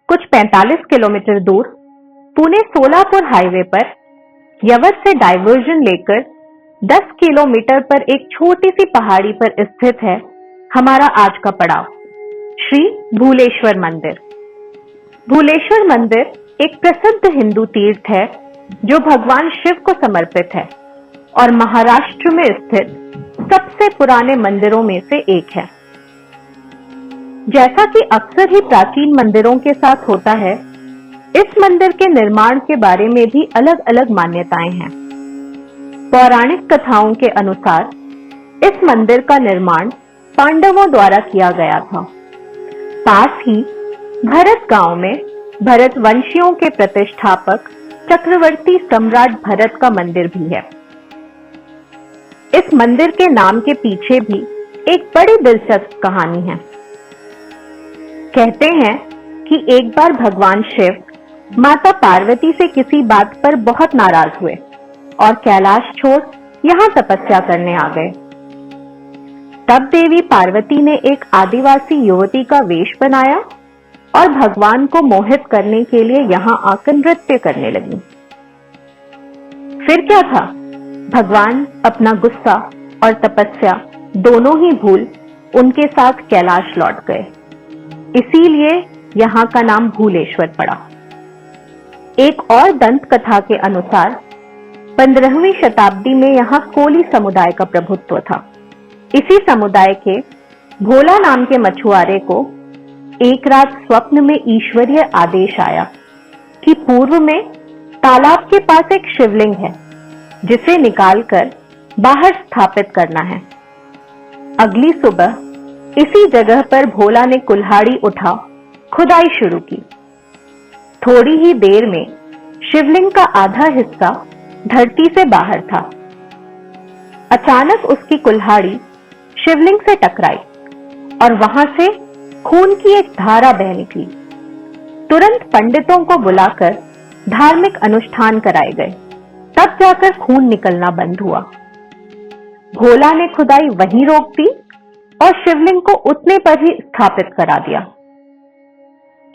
कुछ 45 किलोमीटर दूर पुणे सोलापुर हाईवे पर यवत से डाइवर्जन लेकर 10 किलोमीटर पर एक छोटी सी पहाड़ी पर स्थित है हमारा आज का पड़ाव, श्री भूलेश्वर मंदिर। भूलेश्वर मंदिर एक प्रसिद्ध हिंदू तीर्थ है जो भगवान शिव को समर्पित है और महाराष्ट्र में स्थित सबसे पुराने मंदिरों में से एक है। जैसा कि अक्सर ही प्राचीन मंदिरों के साथ होता है, इस मंदिर के निर्माण के बारे में भी अलग अलग मान्यताएं हैं। पौराणिक कथाओं के अनुसार इस मंदिर का निर्माण पांडवों द्वारा किया गया था। पास ही भरत गांव में भरत वंशियों के प्रतिष्ठापक चक्रवर्ती सम्राट भरत का मंदिर भी है। इस मंदिर के नाम के पीछे भी एक बड़ी दिलचस्प कहानी है। कहते हैं कि एक बार भगवान शिव माता पार्वती से किसी बात पर बहुत नाराज हुए और कैलाश छोड़ यहाँ तपस्या करने आ गए। तब देवी पार्वती ने एक आदिवासी युवती का वेश बनाया और भगवान को मोहित करने के लिए यहाँ आकर नृत्य करने लगी। फिर क्या था, भगवान अपना गुस्सा और तपस्या दोनों ही भूल उनके साथ कैलाश लौट गए। इसीलिए यहाँ का नाम भूलेश्वर पड़ा। एक और दंत कथा के अनुसार 15वीं शताब्दी में यहाँ कोली समुदाय का प्रभुत्व था। इसी समुदाय के भोला नाम के मछुआरे को एक रात स्वप्न में ईश्वरीय आदेश आया कि पूर्व में तालाब के पास एक शिवलिंग है जिसे निकालकर बाहर स्थापित करना है। अगली सुबह इसी जगह पर भोला ने कुल्हाड़ी उठा खुदाई शुरू की। थोड़ी ही देर में शिवलिंग का आधा हिस्सा धरती से बाहर था। अचानक उसकी कुल्हाड़ी शिवलिंग से टकराई और वहां से खून की एक धारा बह निकली। तुरंत पंडितों को बुलाकर धार्मिक अनुष्ठान कराए गए, तब जाकर खून निकलना बंद हुआ। भोला ने खुदाई वहीं रोक दी और शिवलिंग को उतने पर ही स्थापित करा दिया।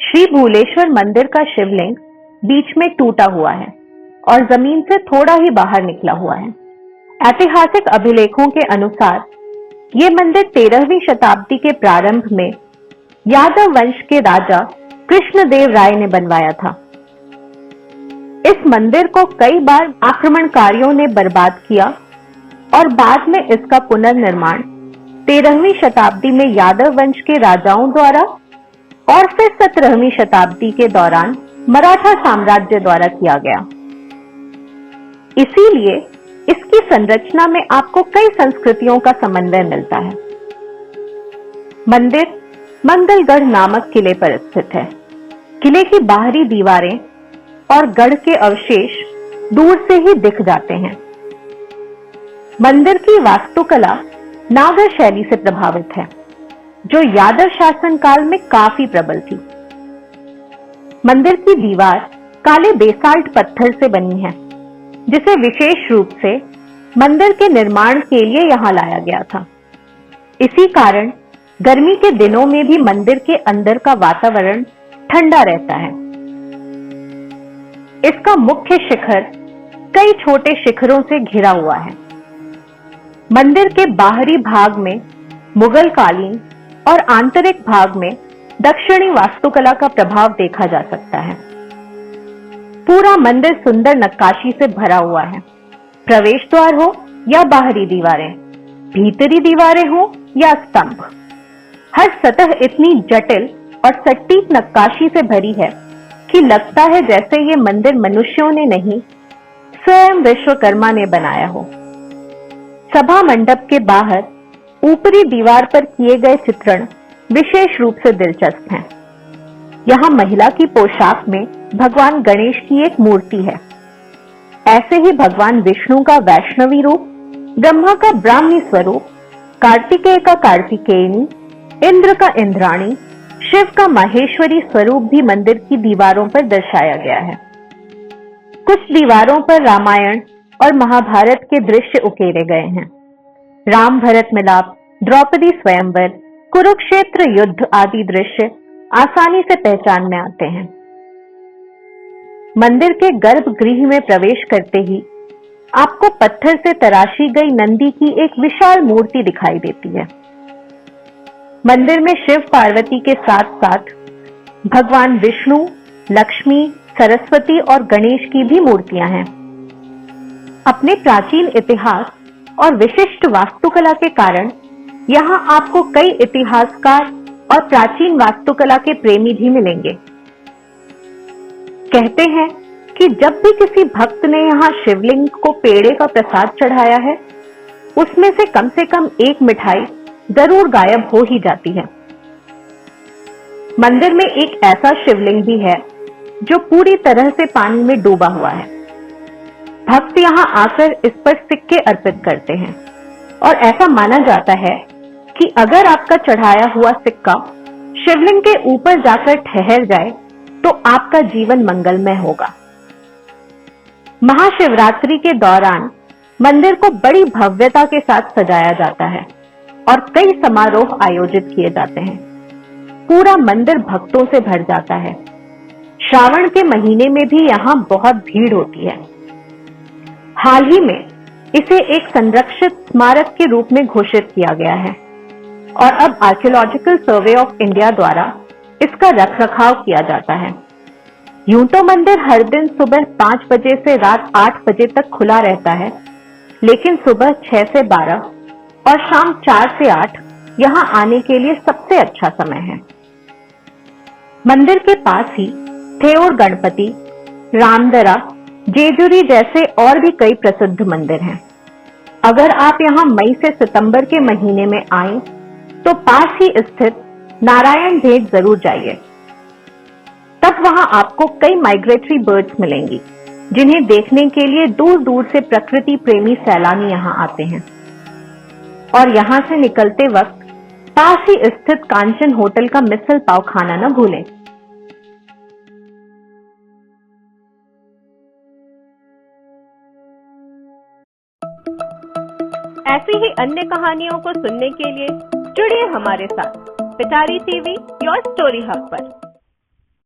श्री भूलेश्वर मंदिर का शिवलिंग बीच में टूटा हुआ है और जमीन से थोड़ा ही बाहर निकला हुआ है। ऐतिहासिक अभिलेखों के अनुसार ये मंदिर 13वीं शताब्दी के प्रारंभ में यादव वंश के राजा कृष्णदेव राय ने बनवाया था। इस मंदिर को कई बार आक्रमणकारियों ने बर्बाद किया और बाद में इसका पुनर्निर्माण 13वीं शताब्दी में यादव वंश के राजाओं द्वारा और फिर 17वीं शताब्दी के दौरान मराठा साम्राज्य द्वारा किया गया। इसीलिए इसकी संरचना में आपको कई संस्कृतियों का समन्वय मिलता है। मंदिर मंगलगढ़ नामक किले पर स्थित है। किले की बाहरी दीवारें और गढ़ के अवशेष दूर से ही दिख जाते हैं। मंदिर की वास्तुकला नागर शैली से प्रभावित है, जो यादव शासन काल में काफी प्रबल थी। मंदिर की दीवार काले बेसाल्ट पत्थर से बनी है, जिसे विशेष रूप से मंदिर के निर्माण के लिए यहां लाया गया था। इसी कारण गर्मी के दिनों में भी मंदिर के अंदर का वातावरण ठंडा रहता है। इसका मुख्य शिखर कई छोटे शिखरों से घिरा हुआ है। मंदिर के बाहरी भाग में मुगल कालीन और आंतरिक भाग में दक्षिणी वास्तुकला का प्रभाव देखा जा सकता है। पूरा मंदिर सुंदर नक्काशी से भरा हुआ है। प्रवेश द्वार हो या बाहरी दीवारें, भीतरी दीवारें हो या स्तंभ, हर सतह इतनी जटिल और सटीक नक्काशी से भरी है कि लगता है जैसे ये मंदिर मनुष्यों ने नहीं, स्वयं विश्वकर्मा ने बनाया हो। सभा मंडप के बाहर ऊपरी दीवार पर किए गए चित्रण विशेष रूप से दिलचस्प हैं। यहाँ महिला की पोशाक में भगवान गणेश की एक मूर्ति है। ऐसे ही भगवान विष्णु का वैष्णवी रूप, ब्रह्मा का ब्राह्मी स्वरूप, कार्तिकेय का कार्तिकेयनी, इंद्र का इंद्राणी, शिव का माहेश्वरी स्वरूप भी मंदिर की दीवारों पर दर्शाया गया है। कुछ दीवारों पर रामायण और महाभारत के दृश्य उकेरे गए हैं। राम भरत मिलाप, द्रौपदी स्वयंवर, कुरुक्षेत्र युद्ध आदि दृश्य आसानी से पहचान में आते हैं। मंदिर के गर्भगृह में प्रवेश करते ही आपको पत्थर से तराशी गई नंदी की एक विशाल मूर्ति दिखाई देती है। मंदिर में शिव पार्वती के साथ साथ भगवान विष्णु, लक्ष्मी, सरस्वती और गणेश की भी मूर्तियां हैं। अपने प्राचीन इतिहास और विशिष्ट वास्तुकला के कारण यहाँ आपको कई इतिहासकार और प्राचीन वास्तुकला के प्रेमी भी मिलेंगे। कहते हैं कि जब भी किसी भक्त ने यहाँ शिवलिंग को पेड़े का प्रसाद चढ़ाया है, उसमें से कम एक मिठाई जरूर गायब हो ही जाती है। मंदिर में एक ऐसा शिवलिंग भी है जो पूरी तरह से पानी में डूबा हुआ है। भक्त यहाँ आकर इस पर सिक्के अर्पित करते हैं और ऐसा माना जाता है कि अगर आपका चढ़ाया हुआ सिक्का शिवलिंग के ऊपर जाकर ठहर जाए तो आपका जीवन मंगलमय होगा। महाशिवरात्रि के दौरान मंदिर को बड़ी भव्यता के साथ सजाया जाता है और कई समारोह आयोजित किए जाते हैं। पूरा मंदिर भक्तों से भर जाता है। श्रावण के महीने में भी यहाँ बहुत भीड़ होती है। हाल ही में इसे एक संरक्षित स्मारक के रूप में घोषित किया गया है और अब आर्कियोलॉजिकल सर्वे ऑफ इंडिया द्वारा इसका रखरखाव किया जाता है। यूं तो मंदिर हर दिन सुबह 5 बजे से रात 8 बजे तक खुला रहता है, लेकिन सुबह 6 से 12 और शाम 4 से 8 यहाँ आने के लिए सबसे अच्छा समय है। मंदिर के पास ही थेऊर गणपति, रामदरा, जेजुरी जैसे और भी कई प्रसिद्ध मंदिर हैं। अगर आप यहाँ मई से सितंबर के महीने में आएं, तो पास ही स्थित नारायण भेट जरूर जाइए। तब वहां आपको कई माइग्रेटरी बर्ड्स मिलेंगी, जिन्हें देखने के लिए दूर दूर से प्रकृति प्रेमी सैलानी यहाँ आते हैं। और यहाँ से निकलते वक्त पास ही स्थित कांचन होटल का मिसल पाव खाना न भूलें। ऐसी ही अन्य कहानियों को सुनने के लिए जुड़िए हमारे साथ पिटारी टीवी योर स्टोरी हब पर।